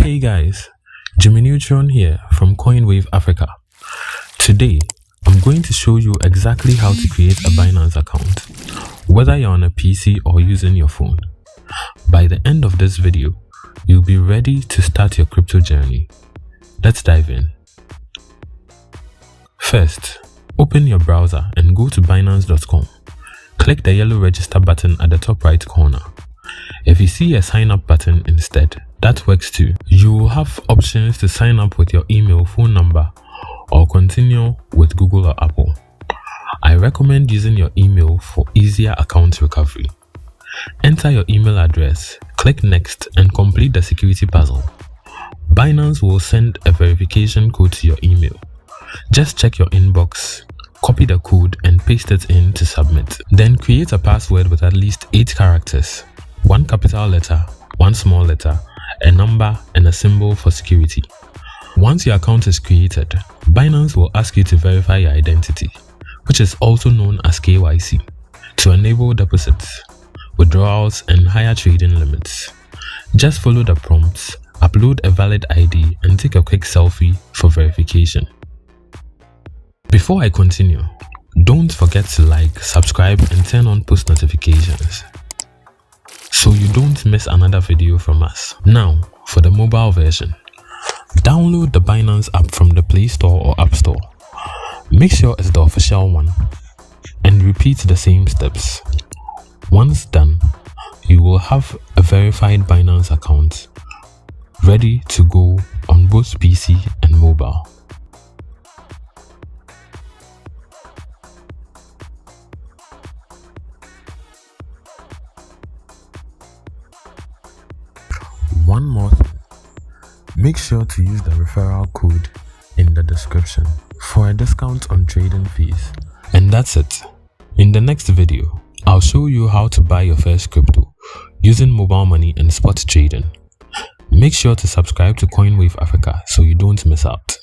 Hey guys, Jimmy Neutron here from CoinWave Africa. Today, I'm going to show you exactly how to create a Binance account, whether you're on a PC or using your phone. By the end of this video, you'll be ready to start your crypto journey. Let's dive in. First, open your browser and go to Binance.com. Click the yellow register button at the top right corner. If you see a sign up button instead, that works too. You will have options to sign up with your email, phone number, or continue with Google or Apple. I recommend using your email for easier account recovery. Enter your email address, click next, and complete the security puzzle. Binance will send a verification code to your email. Just check your inbox, copy the code, and paste it in to submit. Then create a password with at least 8 characters, 1 capital letter, 1 small letter, a number, and a symbol for security. Once your account is created, Binance will ask you to verify your identity, which is also known as KYC, to enable deposits, withdrawals, and higher trading limits. Just follow the prompts, upload a valid ID, and take a quick selfie for verification. Before I continue, don't forget to like, subscribe, and turn on post notifications so you don't miss another video from us. Now, for the mobile version, download the Binance app from the Play Store or App Store. Make sure it's the official one and repeat the same steps. Once done, you will have a verified Binance account ready to go on both PC and mobile. One more thing, make sure to use the referral code in the description for a discount on trading fees. And that's it. In the next video, I'll show you how to buy your first crypto using mobile money and spot trading. Make sure to subscribe to CoinWave Africa so you don't miss out.